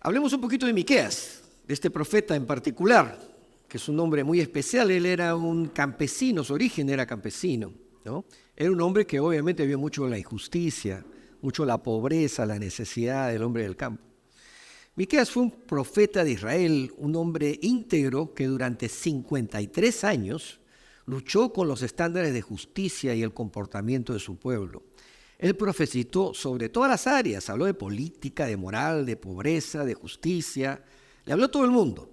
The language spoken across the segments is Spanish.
Hablemos un poquito de Miqueas, de este profeta en particular, que es un hombre muy especial. Él era un campesino, su origen era campesino, ¿no? Era un hombre que obviamente vio mucho la injusticia, mucho la pobreza, la necesidad del hombre del campo. Miqueas fue un profeta de Israel, un hombre íntegro que durante 53 años luchó con los estándares de justicia y el comportamiento de su pueblo. Él profetizó sobre todas las áreas, habló de política, de moral, de pobreza, de justicia, le habló a todo el mundo,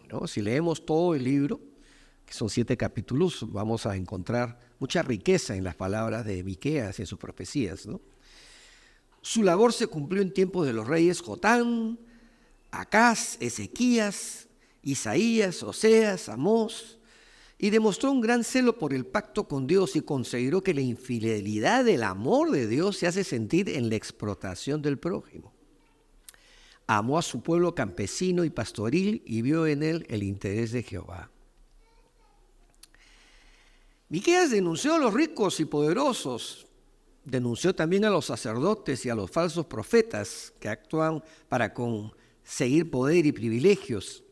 ¿no? Si leemos todo el libro, que son 7 capítulos, vamos a encontrar mucha riqueza en las palabras de Miqueas y en sus profecías, ¿no? Su labor se cumplió en tiempos de los reyes Jotán, Acaz, Ezequías, Isaías, Oseas, Amós, y demostró un gran celo por el pacto con Dios y consideró que la infidelidad del amor de Dios se hace sentir en la explotación del prójimo. Amó a su pueblo campesino y pastoril y vio en él el interés de Jehová. Miqueas denunció a los ricos y poderosos, denunció también a los sacerdotes y a los falsos profetas que actúan para conseguir poder y privilegios.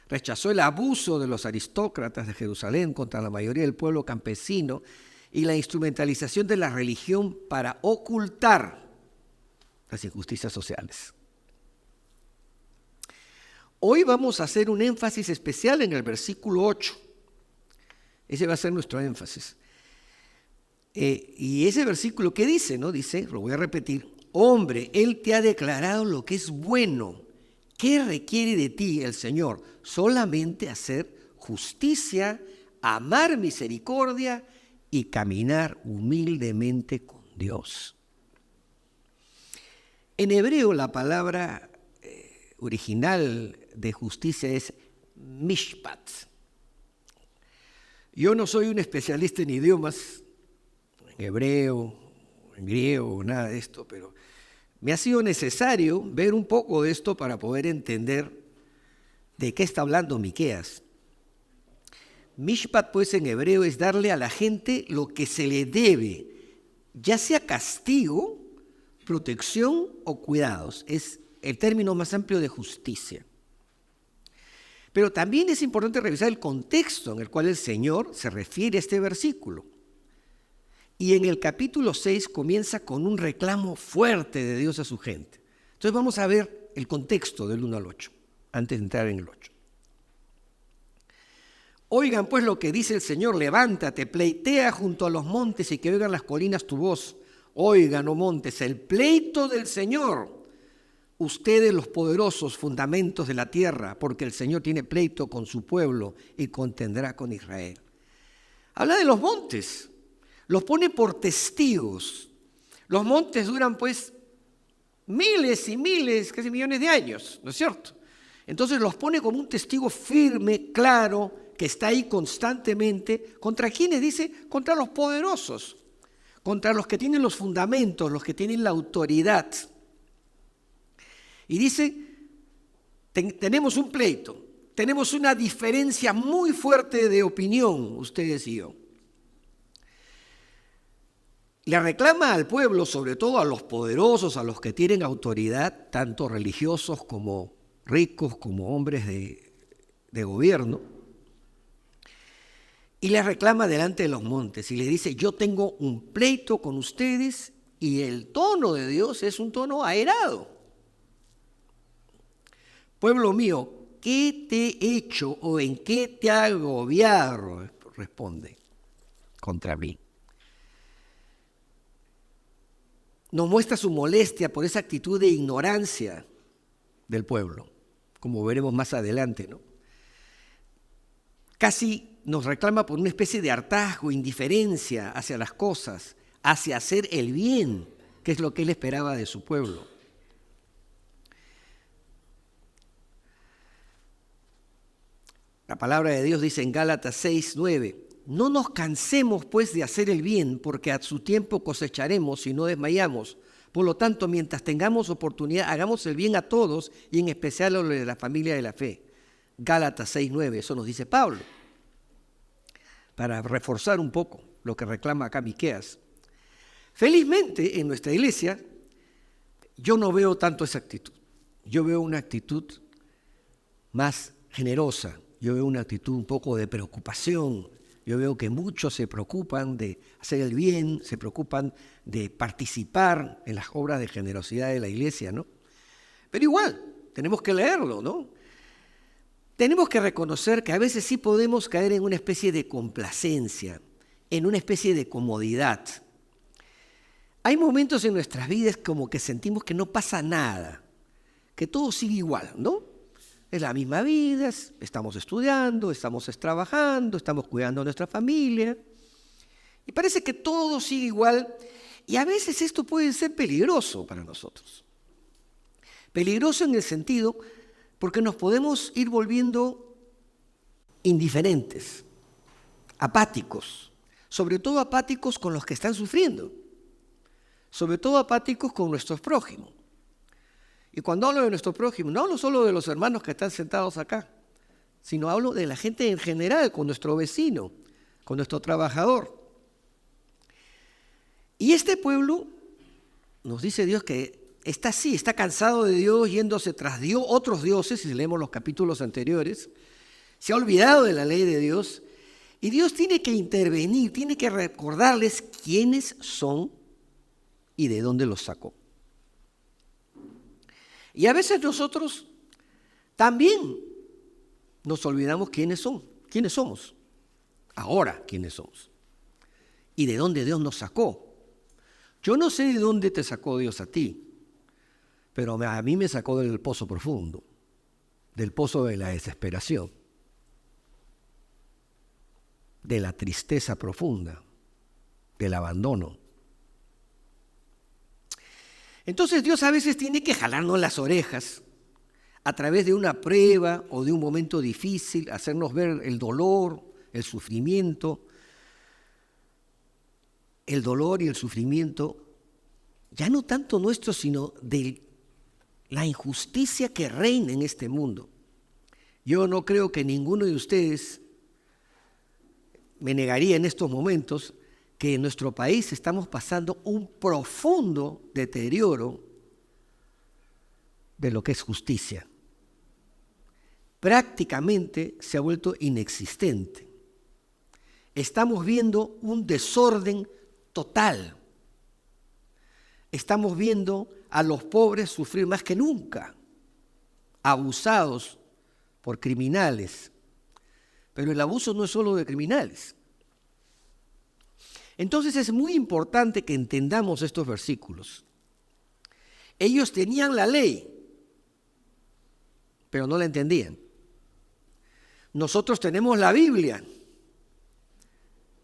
Rechazó el abuso de los aristócratas de Jerusalén contra la mayoría del pueblo campesino y la instrumentalización de la religión para ocultar las injusticias sociales. Hoy vamos a hacer un énfasis especial en el versículo 8. Ese va a ser nuestro énfasis. Y ese versículo, ¿qué dice? ¿No? Dice, lo voy a repetir: hombre, Él te ha declarado lo que es bueno. ¿Qué requiere de ti el Señor? Solamente hacer justicia, amar misericordia y caminar humildemente con Dios. En hebreo la palabra original de justicia es mishpat. Yo no soy un especialista en idiomas, en hebreo, en griego, nada de esto, pero me ha sido necesario ver un poco de esto para poder entender de qué está hablando Miqueas. Mishpat, pues, en hebreo es darle a la gente lo que se le debe, ya sea castigo, protección o cuidados. Es el término más amplio de justicia. Pero también es importante revisar el contexto en el cual el Señor se refiere a este versículo. Y en el capítulo 6 comienza con un reclamo fuerte de Dios a su gente. Entonces vamos a ver el contexto del 1 al 8, antes de entrar en el 8. Oigan pues lo que dice el Señor: levántate, pleitea junto a los montes y que oigan las colinas tu voz. Oigan, oh montes, el pleito del Señor. Ustedes los poderosos fundamentos de la tierra, porque el Señor tiene pleito con su pueblo y contendrá con Israel. Habla de los montes. Los pone por testigos. Los montes duran pues miles y miles, casi millones de años, ¿no es cierto? Entonces los pone como un testigo firme, claro, que está ahí constantemente. ¿Contra quiénes? Dice, contra los poderosos, contra los que tienen los fundamentos, los que tienen la autoridad. Y dice, tenemos un pleito, tenemos una diferencia muy fuerte de opinión, ustedes y yo. Le reclama al pueblo, sobre todo a los poderosos, a los que tienen autoridad, tanto religiosos como ricos, como hombres de gobierno, y le reclama delante de los montes y le dice: yo tengo un pleito con ustedes, y el tono de Dios es un tono airado. Pueblo mío, ¿qué te he hecho o en qué te ha agobiado? Responde contra mí. Nos muestra su molestia por esa actitud de ignorancia del pueblo, como veremos más adelante, ¿no? Casi nos reclama por una especie de hartazgo, indiferencia hacia las cosas, hacia hacer el bien, que es lo que él esperaba de su pueblo. La palabra de Dios dice en Gálatas 6:9: no nos cansemos pues de hacer el bien, porque a su tiempo cosecharemos si no desmayamos. Por lo tanto, mientras tengamos oportunidad, hagamos el bien a todos, y en especial a los de la familia de la fe. Gálatas 6:9, eso nos dice Pablo, para reforzar un poco lo que reclama acá Miqueas. Felizmente, en nuestra iglesia, yo no veo tanto esa actitud. yo veo una actitud más generosa, yo veo una actitud un poco de preocupación, yo veo que muchos se preocupan de hacer el bien, se preocupan de participar en las obras de generosidad de la iglesia, ¿no? Pero igual, tenemos que leerlo, ¿no? Tenemos que reconocer que a veces sí podemos caer en una especie de complacencia, en una especie de comodidad. Hay momentos en nuestras vidas como que sentimos que no pasa nada, que todo sigue igual, ¿no? Es la misma vida, estamos estudiando, estamos trabajando, estamos cuidando a nuestra familia. Y parece que todo sigue igual. Y a veces esto puede ser peligroso para nosotros. Peligroso en el sentido porque nos podemos ir volviendo indiferentes, apáticos. Sobre todo apáticos con los que están sufriendo. Sobre todo apáticos con nuestros prójimos. Y cuando hablo de nuestro prójimo, no hablo solo de los hermanos que están sentados acá, sino hablo de la gente en general, con nuestro vecino, con nuestro trabajador. Y este pueblo, nos dice Dios que está así, está cansado de Dios, yéndose tras Dios, otros dioses, si leemos los capítulos anteriores, se ha olvidado de la ley de Dios, y Dios tiene que intervenir, tiene que recordarles quiénes son y de dónde los sacó. Y a veces nosotros también nos olvidamos quiénes somos, ahora quiénes somos, y de dónde Dios nos sacó. Yo no sé de dónde te sacó Dios a ti, pero a mí me sacó del pozo profundo, del pozo de la desesperación, de la tristeza profunda, del abandono. Entonces Dios a veces tiene que jalarnos las orejas a través de una prueba o de un momento difícil, hacernos ver el dolor, el sufrimiento. El dolor y el sufrimiento, ya no tanto nuestro, sino de la injusticia que reina en este mundo. Yo no creo que ninguno de ustedes me negaría en estos momentos que en nuestro país estamos pasando un profundo deterioro de lo que es justicia. Prácticamente se ha vuelto inexistente. Estamos viendo un desorden total. Estamos viendo a los pobres sufrir más que nunca, abusados por criminales. Pero el abuso no es solo de criminales. Entonces es muy importante que entendamos estos versículos. Ellos tenían la ley, pero no la entendían. Nosotros tenemos la Biblia,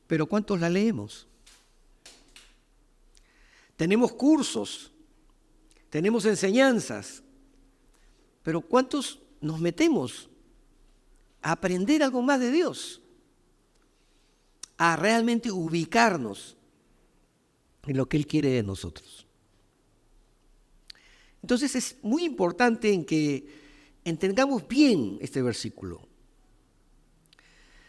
pero ¿cuántos la leemos? Tenemos cursos, tenemos enseñanzas, pero ¿cuántos nos metemos a aprender algo más de Dios? A realmente ubicarnos en lo que Él quiere de nosotros. Entonces es muy importante en que entendamos bien este versículo.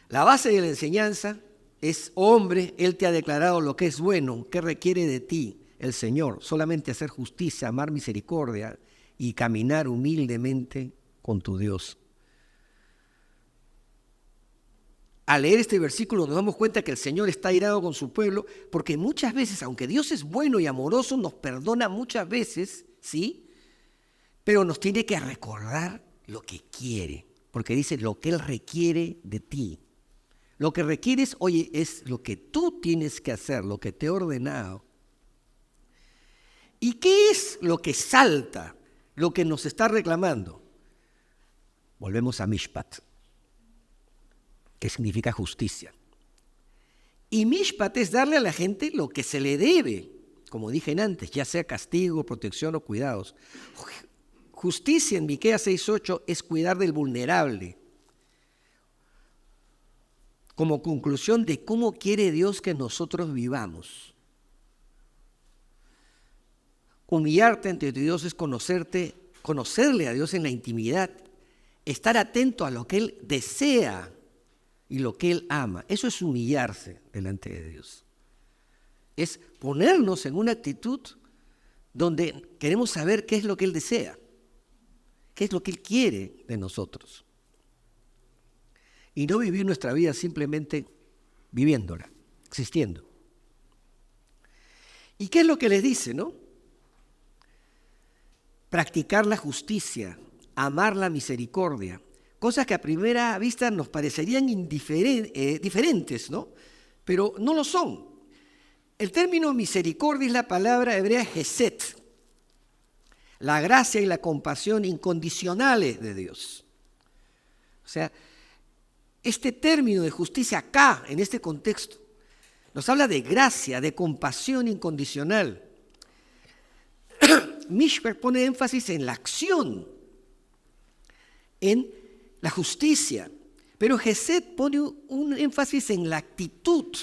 La base de la enseñanza es: hombre, Él te ha declarado lo que es bueno, ¿qué requiere de ti el Señor? Solamente hacer justicia, amar misericordia y caminar humildemente con tu Dios. Al leer este versículo nos damos cuenta que el Señor está airado con su pueblo, porque muchas veces, aunque Dios es bueno y amoroso, nos perdona muchas veces, ¿sí? Pero nos tiene que recordar lo que quiere, porque dice lo que Él requiere de ti. Lo que requieres, oye, es lo que tú tienes que hacer, lo que te he ordenado. ¿Y qué es lo que salta, lo que nos está reclamando? Volvemos a Mishpat, que significa justicia. Y Mishpat es darle a la gente lo que se le debe, como dije antes, ya sea castigo, protección o cuidados. Justicia en Miqueas 6:8 es cuidar del vulnerable. Como conclusión de cómo quiere Dios que nosotros vivamos. Humillarte ante Dios es conocerle a Dios en la intimidad, estar atento a lo que Él desea y lo que Él ama. Eso es humillarse delante de Dios. Es ponernos en una actitud donde queremos saber qué es lo que Él desea. qué es lo que Él quiere de nosotros. Y no vivir nuestra vida simplemente viviéndola, existiendo. ¿Y qué es lo que les dice, no? Practicar la justicia, amar la misericordia, cosas que a primera vista nos parecerían diferentes, ¿no? Pero no lo son. El término misericordia es la palabra hebrea Hesed, la gracia y la compasión incondicionales de Dios. O sea, este término de justicia acá, en este contexto, nos habla de gracia, de compasión incondicional. Mishpat pone énfasis en la acción, en la justicia, pero Hesed pone un énfasis en la actitud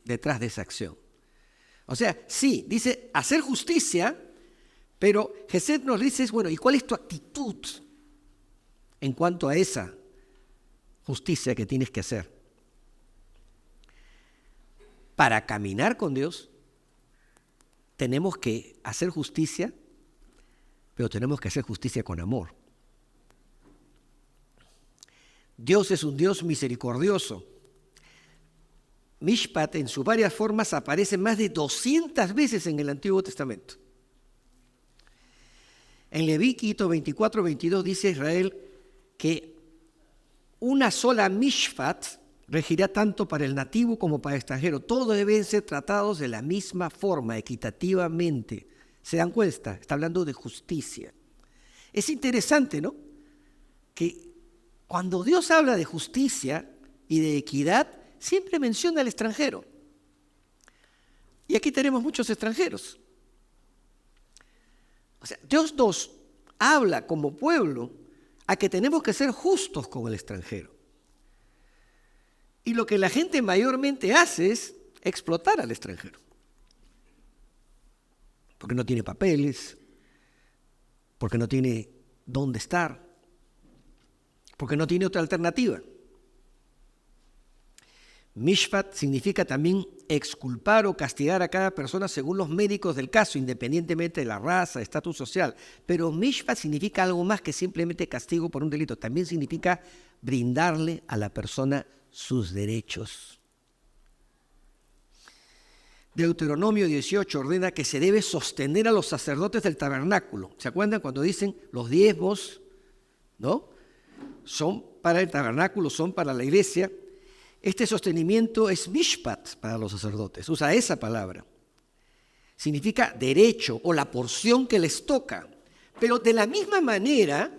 detrás de esa acción. O sea, sí, dice hacer justicia, pero Hesed nos dice, bueno, ¿y cuál es tu actitud en cuanto a esa justicia que tienes que hacer? Para caminar con Dios, tenemos que hacer justicia, pero tenemos que hacer justicia con amor. Dios es un Dios misericordioso. Mishpat en sus varias formas aparece más de 200 veces en el Antiguo Testamento. En Levítico 24-22 dice Israel que una sola mishpat regirá tanto para el nativo como para el extranjero. Todos deben ser tratados de la misma forma, equitativamente. ¿Se dan cuenta? Está hablando de justicia. Es interesante, ¿no? Que cuando Dios habla de justicia y de equidad, siempre menciona al extranjero. Y aquí tenemos muchos extranjeros. O sea, Dios nos habla como pueblo a que tenemos que ser justos con el extranjero. Y lo que la gente mayormente hace es explotar al extranjero. Porque no tiene papeles, porque no tiene dónde estar, porque no tiene otra alternativa. Mishpat significa también exculpar o castigar a cada persona según los médicos del caso, independientemente de la raza, estatus social. Pero Mishpat significa algo más que simplemente castigo por un delito. También significa brindarle a la persona sus derechos. Deuteronomio 18 ordena que se debe sostener a los sacerdotes del tabernáculo. ¿Se acuerdan cuando dicen los diezmos, ¿no? Son para el tabernáculo, son para la iglesia? Este sostenimiento es mishpat para los sacerdotes, usa esa palabra. Significa derecho o la porción que les toca. Pero de la misma manera,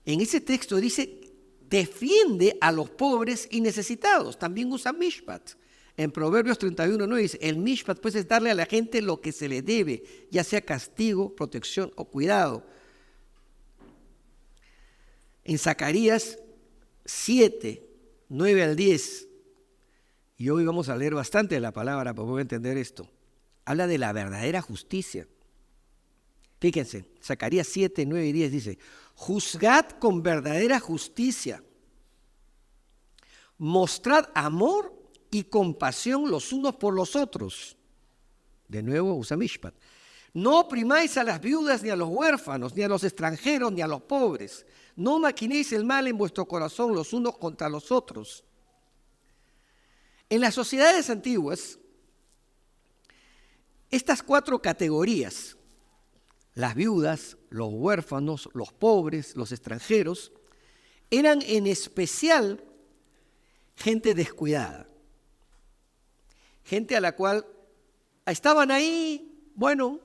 en ese texto dice, defiende a los pobres y necesitados. También usa mishpat. En Proverbios 31:9 dice, el mishpat pues es darle a la gente lo que se le debe, ya sea castigo, protección o cuidado. En Zacarías 7:9-10, y hoy vamos a leer bastante de la palabra para poder entender esto, habla de la verdadera justicia. Fíjense, Zacarías 7:9-10 dice, juzgad con verdadera justicia, mostrad amor y compasión los unos por los otros. De nuevo usa mishpat. No oprimáis a las viudas, ni a los huérfanos, ni a los extranjeros, ni a los pobres. No maquinéis el mal en vuestro corazón los unos contra los otros. En las sociedades antiguas, estas 4 categorías, las viudas, los huérfanos, los pobres, los extranjeros, eran en especial gente descuidada. Gente a la cual estaban ahí, bueno,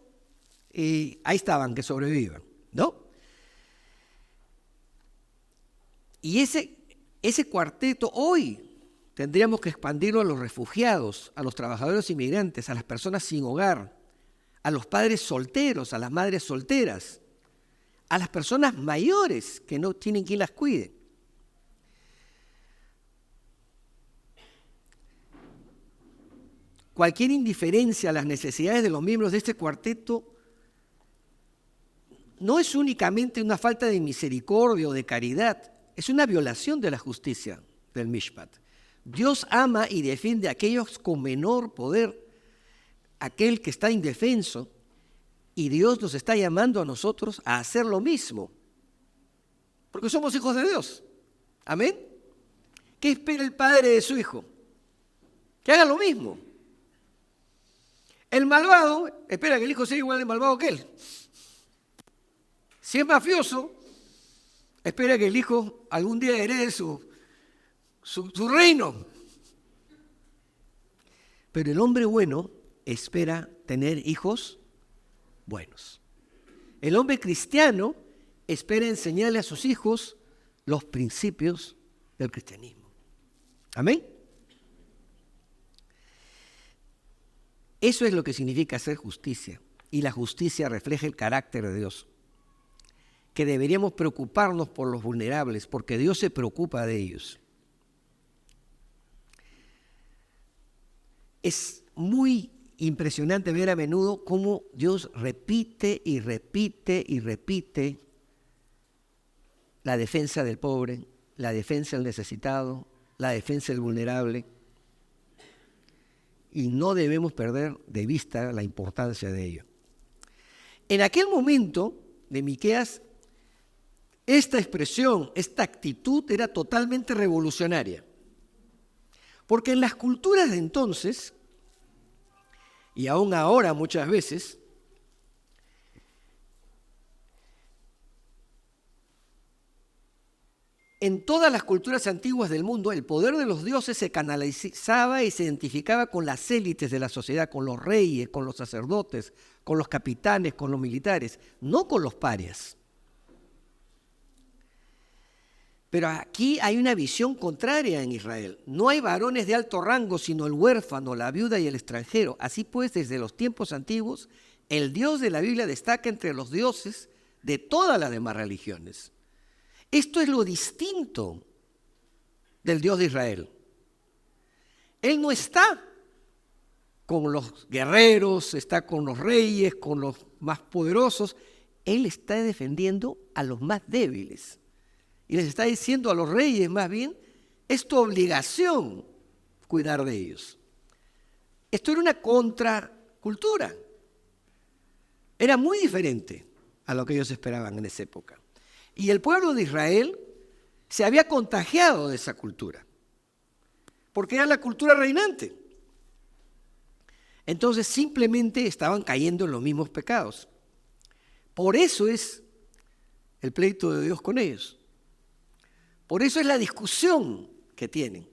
y ahí estaban, que sobrevivan, ¿no? Y ese cuarteto hoy tendríamos que expandirlo a los refugiados, a los trabajadores inmigrantes, a las personas sin hogar, a los padres solteros, a las madres solteras, a las personas mayores que no tienen quien las cuide. Cualquier indiferencia a las necesidades de los miembros de este cuarteto no es únicamente una falta de misericordia o de caridad, es una violación de la justicia del mishpat. Dios ama y defiende a aquellos con menor poder, aquel que está indefenso, y Dios nos está llamando a nosotros a hacer lo mismo. porque somos hijos de Dios. Amén. ¿Qué espera el padre de su hijo? Que haga lo mismo. El malvado espera que el hijo sea igual de malvado que él. Si es mafioso, espera que el hijo algún día herede su reino. Pero el hombre bueno espera tener hijos buenos. El hombre cristiano espera enseñarle a sus hijos los principios del cristianismo. Amén. Eso es lo que significa hacer justicia. Y la justicia refleja el carácter de Dios. Que deberíamos preocuparnos por los vulnerables, porque Dios se preocupa de ellos. Es muy impresionante ver a menudo cómo Dios repite y repite y repite la defensa del pobre, la defensa del necesitado, la defensa del vulnerable. Y no debemos perder de vista la importancia de ello. En aquel momento de Miqueas, esta expresión, esta actitud era totalmente revolucionaria. Porque en las culturas de entonces, y aún ahora muchas veces, en todas las culturas antiguas del mundo, el poder de los dioses se canalizaba y se identificaba con las élites de la sociedad, con los reyes, con los sacerdotes, con los capitanes, con los militares, no con los parias. Pero aquí hay una visión contraria en Israel. No hay varones de alto rango, sino el huérfano, la viuda y el extranjero. Así pues, desde los tiempos antiguos, el Dios de la Biblia destaca entre los dioses de todas las demás religiones. Esto es lo distinto del Dios de Israel. Él no está con los guerreros, está con los reyes, con los más poderosos. Él está defendiendo a los más débiles. Y les está diciendo a los reyes, más bien, es tu obligación cuidar de ellos. Esto era una contracultura. Era muy diferente a lo que ellos esperaban en esa época. Y el pueblo de Israel se había contagiado de esa cultura, porque era la cultura reinante. Entonces simplemente estaban cayendo en los mismos pecados. Por eso es el pleito de Dios con ellos. Por eso es la discusión que tienen.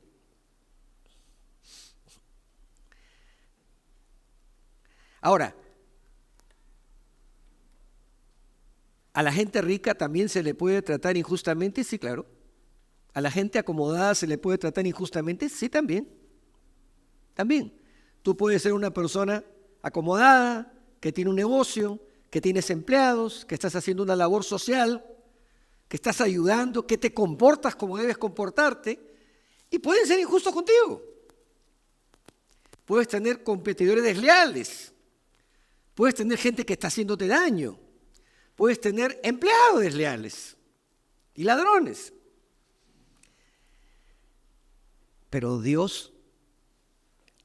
Ahora, ¿a la gente rica también se le puede tratar injustamente? Sí, claro. ¿A la gente acomodada se le puede tratar injustamente? Sí, también. También. Tú puedes ser una persona acomodada, que tiene un negocio, que tienes empleados, que estás haciendo una labor social, que estás ayudando, que te comportas como debes comportarte, y pueden ser injustos contigo. Puedes tener competidores desleales, puedes tener gente que está haciéndote daño, puedes tener empleados desleales y ladrones. Pero Dios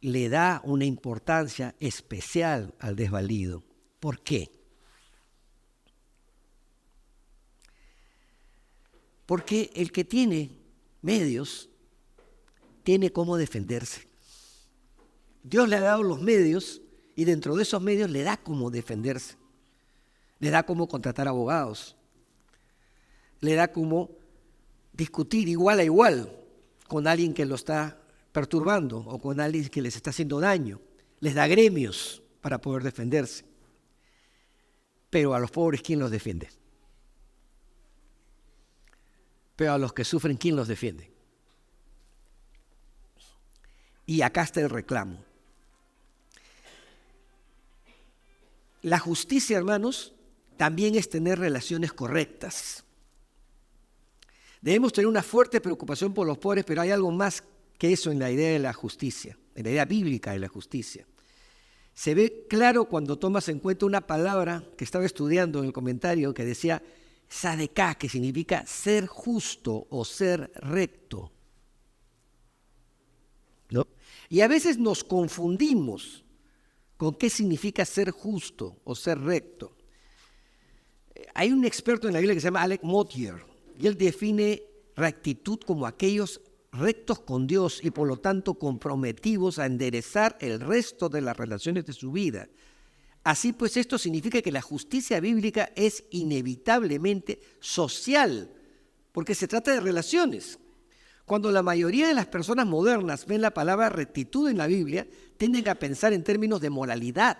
le da una importancia especial al desvalido. ¿Por qué? Porque el que tiene medios tiene cómo defenderse. Dios le ha dado los medios y dentro de esos medios le da cómo defenderse. Le da cómo contratar abogados. Le da cómo discutir igual a igual con alguien que lo está perturbando o con alguien que les está haciendo daño. Les da gremios para poder defenderse. Pero a los pobres, ¿quién los defiende? Pero a los que sufren, ¿quién los defiende? Y acá está el reclamo. La justicia, hermanos, también es tener relaciones correctas. Debemos tener una fuerte preocupación por los pobres, pero hay algo más que eso en la idea de la justicia, en la idea bíblica de la justicia. Se ve claro cuando tomas en cuenta una palabra que estaba estudiando en el comentario que decía sadeká, que significa ser justo o ser recto. ¿No? Y a veces nos confundimos con qué significa ser justo o ser recto. Hay un experto en la Biblia que se llama Alec Motyer. y él define rectitud como aquellos rectos con Dios y por lo tanto comprometidos a enderezar el resto de las relaciones de su vida. Así pues, esto significa que la justicia bíblica es inevitablemente social, porque se trata de relaciones. Cuando la mayoría de las personas modernas ven la palabra rectitud en la Biblia, tienden a pensar en términos de moralidad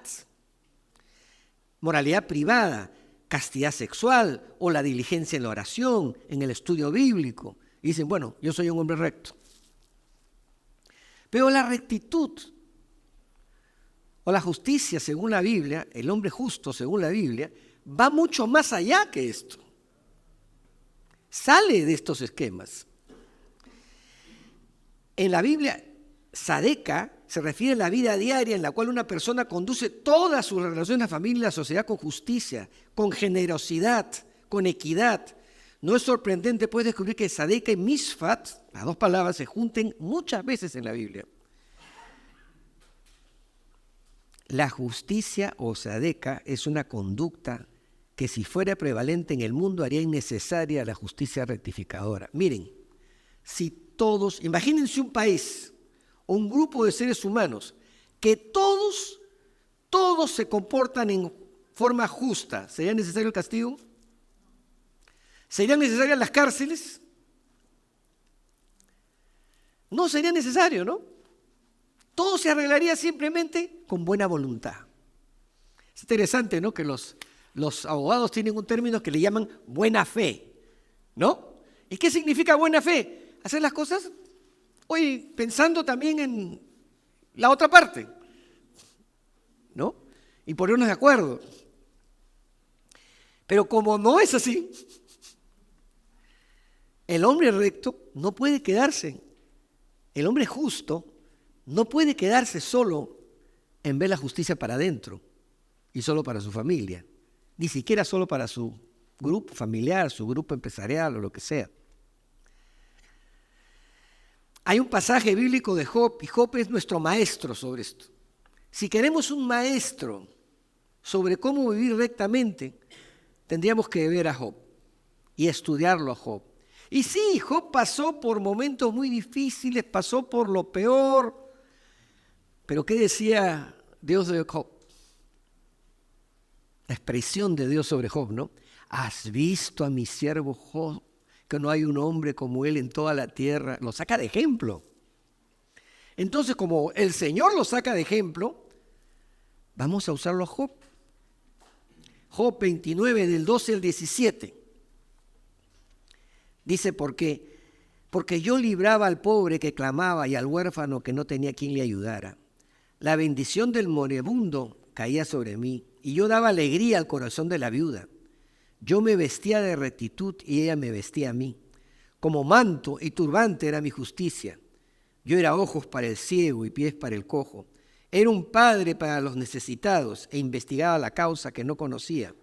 privada, castidad sexual o la diligencia en la oración, en el estudio bíblico. Y dicen, bueno, yo soy un hombre recto. Pero la rectitud o la justicia según la Biblia, el hombre justo según la Biblia, va mucho más allá que esto. Sale de estos esquemas. En la Biblia, tzedekah se refiere a la vida diaria en la cual una persona conduce todas sus relaciones, la familia y la sociedad con justicia, con generosidad, con equidad. No es sorprendente pues descubrir que tzedekah y mishpat, las dos palabras, se junten muchas veces en la Biblia. La justicia o tzedekah es una conducta que si fuera prevalente en el mundo haría innecesaria la justicia rectificadora. Miren, si todos, imagínense un país o un grupo de seres humanos que todos se comportan en forma justa, ¿sería necesario el castigo? ¿Serían necesarias las cárceles? No sería necesario, ¿no? Todo se arreglaría simplemente con buena voluntad. Es interesante, ¿no?, que los abogados tienen un término que le llaman buena fe, ¿no? ¿Y qué significa buena fe? Hacer las cosas, hoy pensando también en la otra parte, ¿no? Y ponernos de acuerdo. Pero como no es así, el hombre recto no puede quedarse, el hombre justo no puede quedarse solo en ver la justicia para adentro y solo para su familia, ni siquiera solo para su grupo familiar, su grupo empresarial o lo que sea. Hay un pasaje bíblico de Job, y Job es nuestro maestro sobre esto. Si queremos un maestro sobre cómo vivir rectamente, tendríamos que ver a Job y estudiarlo a Job. Y sí, Job pasó por momentos muy difíciles, pasó por lo peor, pero ¿qué decía Dios de Job? La expresión de Dios sobre Job, ¿no? ¿Has visto a mi siervo Job, que no hay un hombre como él en toda la tierra? Lo saca de ejemplo. Entonces, como el Señor lo saca de ejemplo, vamos a usarlo a Job. Job 29, del 12 al 17. Dice, porque yo libraba al pobre que clamaba y al huérfano que no tenía quien le ayudara. La bendición del moribundo caía sobre mí y yo daba alegría al corazón de la viuda. Yo me vestía de rectitud y ella me vestía a mí. Como manto y turbante era mi justicia. Yo era ojos para el ciego y pies para el cojo. Era un padre para los necesitados e investigaba la causa que no conocía.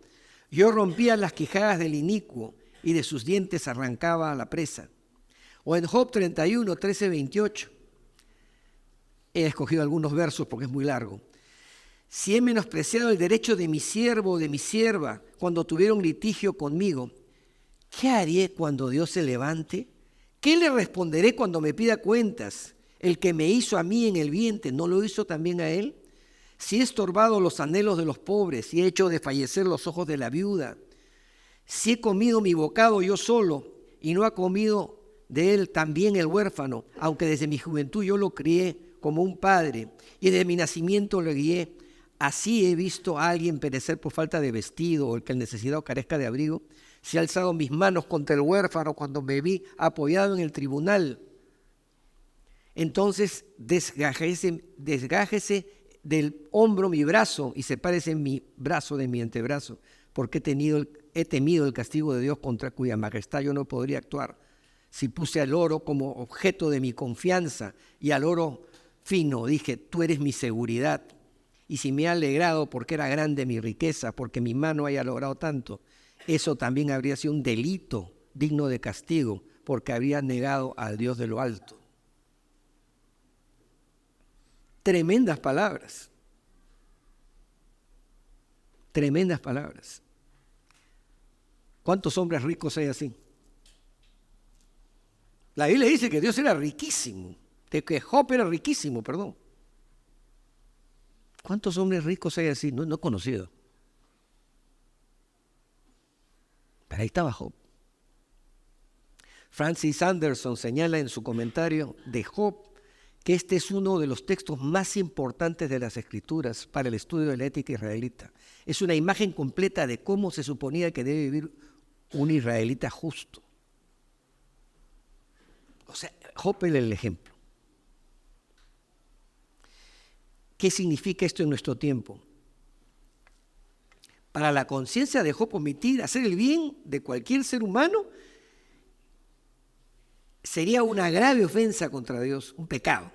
Yo rompía las quijadas del inicuo y de sus dientes arrancaba la presa. O en Job 31, 13, 28. He escogido algunos versos porque es muy largo. Si he menospreciado el derecho de mi siervo o de mi sierva cuando tuvieron litigio conmigo, ¿qué haré cuando Dios se levante? ¿Qué le responderé cuando me pida cuentas? El que me hizo a mí en el vientre, ¿no lo hizo también a él? Si he estorbado los anhelos de los pobres y he hecho desfallecer los ojos de la viuda, si he comido mi bocado yo solo y no ha comido de él también el huérfano, aunque desde mi juventud yo lo crié como un padre y de mi nacimiento lo guié, así he visto a alguien perecer por falta de vestido o el que el necesitado carezca de abrigo. Si he alzado mis manos contra el huérfano cuando me vi apoyado en el tribunal, entonces desgájese del hombro mi brazo y sepárese mi brazo de mi antebrazo, porque he temido el castigo de Dios contra cuya majestad yo no podría actuar. Si puse al oro como objeto de mi confianza y al oro fino, dije, tú eres mi seguridad. Y si me he alegrado porque era grande mi riqueza, porque mi mano haya logrado tanto, eso también habría sido un delito digno de castigo, porque había negado al Dios de lo alto. Tremendas palabras. Tremendas palabras. ¿Cuántos hombres ricos hay así? La Biblia dice que Dios era riquísimo, de que Job era riquísimo, perdón. ¿Cuántos hombres ricos hay así? No he conocido. Pero ahí estaba Job. Francis Anderson señala en su comentario de Job que este es uno de los textos más importantes de las Escrituras para el estudio de la ética israelita. Es una imagen completa de cómo se suponía que debe vivir un israelita justo. O sea, Job es el ejemplo. ¿Qué significa esto en nuestro tiempo? Para la conciencia de Job, omitir hacer el bien de cualquier ser humano sería una grave ofensa contra Dios, un pecado.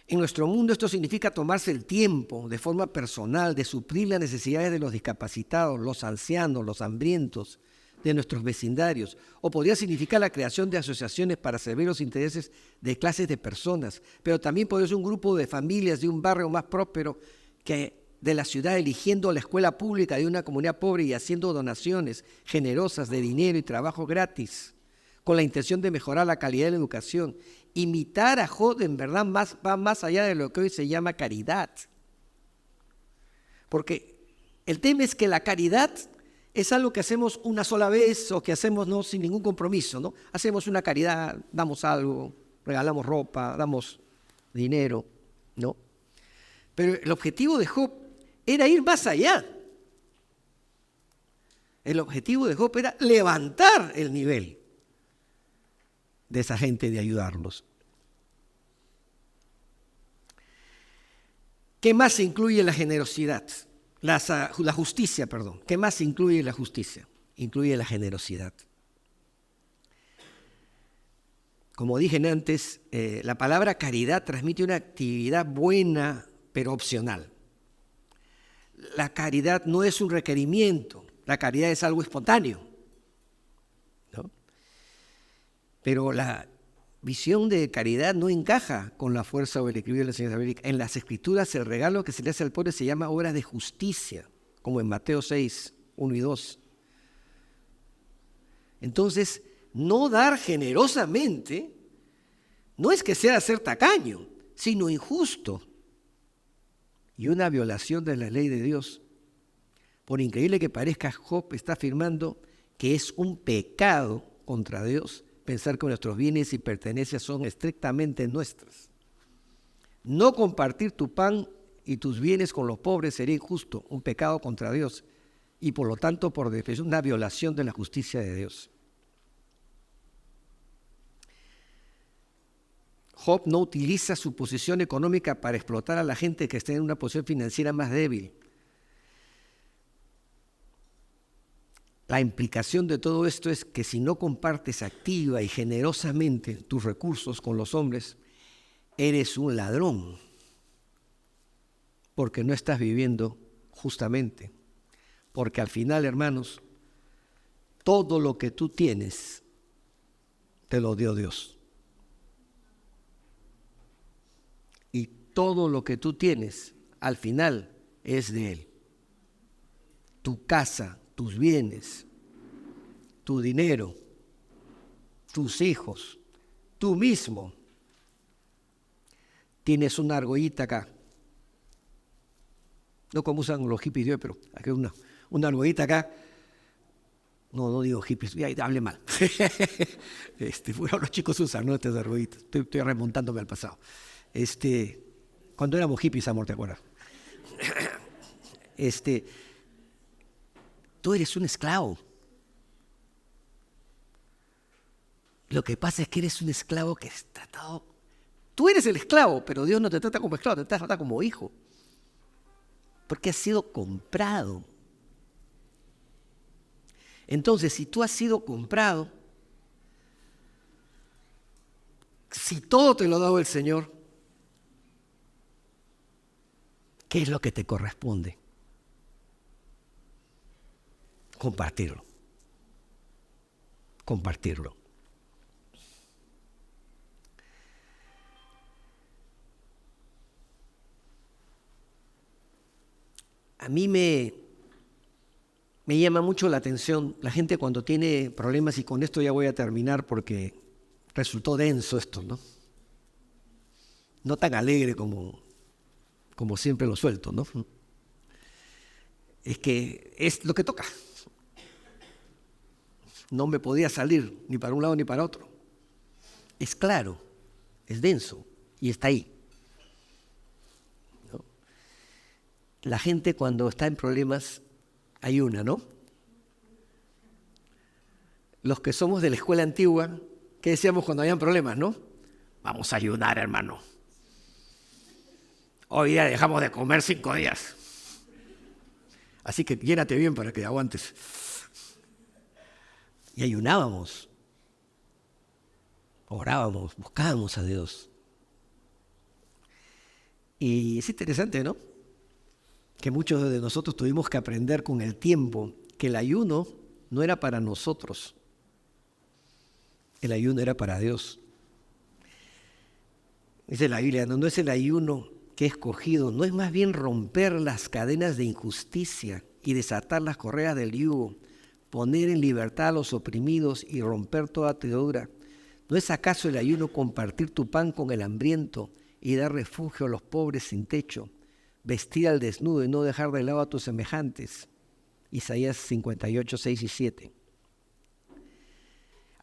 En nuestro mundo esto significa tomarse el tiempo de forma personal de suplir las necesidades de los discapacitados, los ancianos, los hambrientos de nuestros vecindarios. O podría significar la creación de asociaciones para servir los intereses de clases de personas, pero también podría ser un grupo de familias de un barrio más próspero que de la ciudad eligiendo la escuela pública de una comunidad pobre y haciendo donaciones generosas de dinero y trabajo gratis, con la intención de mejorar la calidad de la educación. Imitar a Job en verdad va más allá de lo que hoy se llama caridad. Porque el tema es que la caridad es algo que hacemos una sola vez o que hacemos no sin ningún compromiso, ¿no? Hacemos una caridad, damos algo, regalamos ropa, damos dinero, ¿no? Pero el objetivo de Job era ir más allá. El objetivo de Job era levantar el nivel de esa gente, de ayudarlos. ¿Qué más incluye la generosidad? La justicia, perdón. ¿Qué más incluye la justicia? Incluye la generosidad. Como dije antes, la palabra caridad transmite una actividad buena, pero opcional. La caridad no es un requerimiento, la caridad es algo espontáneo, ¿no? Pero la visión de caridad no encaja con la fuerza o el equilibrio de la enseñanza bíblica. En las Escrituras el regalo que se le hace al pobre se llama obra de justicia, como en Mateo 6, 1 y 2. Entonces, no dar generosamente no es que sea ser tacaño, sino injusto y una violación de la ley de Dios. Por increíble que parezca, Job está afirmando que es un pecado contra Dios pensar que nuestros bienes y pertenencias son estrictamente nuestras. No compartir tu pan y tus bienes con los pobres sería injusto, un pecado contra Dios y por lo tanto por definición una violación de la justicia de Dios. Job no utiliza su posición económica para explotar a la gente que está en una posición financiera más débil. La implicación de todo esto es que si no compartes activa y generosamente tus recursos con los hombres, eres un ladrón, porque no estás viviendo justamente. Porque al final, hermanos, todo lo que tú tienes, te lo dio Dios. Y todo lo que tú tienes, al final, es de Él. Tu casa, tus bienes, tu dinero, tus hijos, tú mismo. Tienes una argollita acá. No como usan los hippies de hoy, pero aquí hay una argollita acá. No digo hippies, ya hable mal. Bueno, los chicos usan, ¿no? Estas argollitas. Estoy remontándome al pasado. Cuando éramos hippies, amor, ¿te acuerdas? Tú eres un esclavo. Lo que pasa es que eres un esclavo que es tratado. Tú eres el esclavo, pero Dios no te trata como esclavo, te trata como hijo. Porque has sido comprado. Entonces, si tú has sido comprado, si todo te lo ha dado el Señor, ¿qué es lo que te corresponde? Compartirlo. Compartirlo. A mí me Me llama mucho la atención la gente cuando tiene problemas, y con esto ya voy a terminar porque resultó denso esto, ¿no? No tan alegre como siempre lo suelto, ¿no? Es que es lo que toca. No me podía salir ni para un lado ni para otro. Es claro, es denso y está ahí, ¿no? La gente cuando está en problemas ayuna, ¿no? Los que somos de la escuela antigua, ¿qué decíamos cuando habían problemas, no? Vamos a ayunar, hermano. Hoy día dejamos de comer 5 días. Así que llénate bien para que aguantes. Y ayunábamos, orábamos, buscábamos a Dios. Y es interesante, ¿no? Que muchos de nosotros tuvimos que aprender con el tiempo que el ayuno no era para nosotros. El ayuno era para Dios. Dice la Biblia, no es el ayuno que he escogido, no es más bien romper las cadenas de injusticia y desatar las correas del yugo, poner en libertad a los oprimidos y romper toda atadura. ¿No es acaso el ayuno compartir tu pan con el hambriento y dar refugio a los pobres sin techo, vestir al desnudo y no dejar de lado a tus semejantes? Isaías 58, 6 y 7.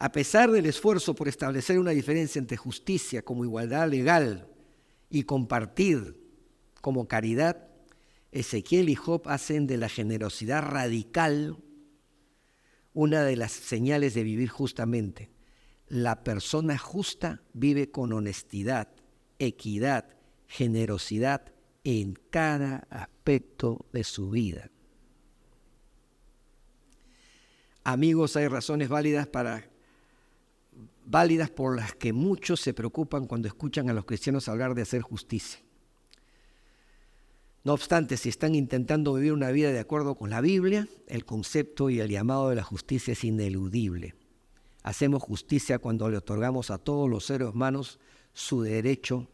A pesar del esfuerzo por establecer una diferencia entre justicia como igualdad legal y compartir como caridad, Ezequiel y Job hacen de la generosidad radical una de las señales de vivir justamente. La persona justa vive con honestidad, equidad, generosidad en cada aspecto de su vida. Amigos, hay razones válidas por las que muchos se preocupan cuando escuchan a los cristianos hablar de hacer justicia. No obstante, si están intentando vivir una vida de acuerdo con la Biblia, el concepto y el llamado de la justicia es ineludible. Hacemos justicia cuando le otorgamos a todos los seres humanos su derecho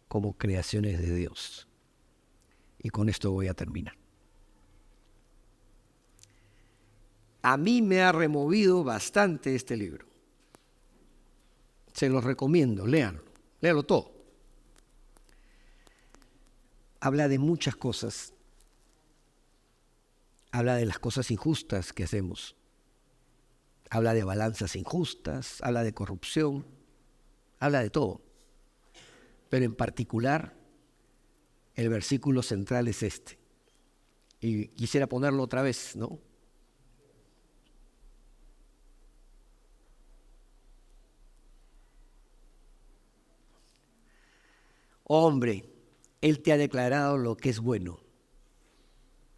como creaciones de Dios. Y con esto voy a terminar. A mí me ha removido bastante este libro. Se los recomiendo, léanlo todo. Habla de muchas cosas. Habla de las cosas injustas que hacemos. Habla de balanzas injustas, habla de corrupción, habla de todo. Pero en particular, el versículo central es este. Y quisiera ponerlo otra vez, ¿no? Hombre, Él te ha declarado lo que es bueno.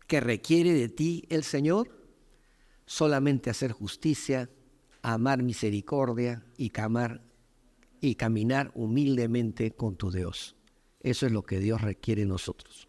¿Qué requiere de ti el Señor? Solamente hacer justicia, amar misericordia y caminar humildemente con tu Dios. Eso es lo que Dios requiere de nosotros.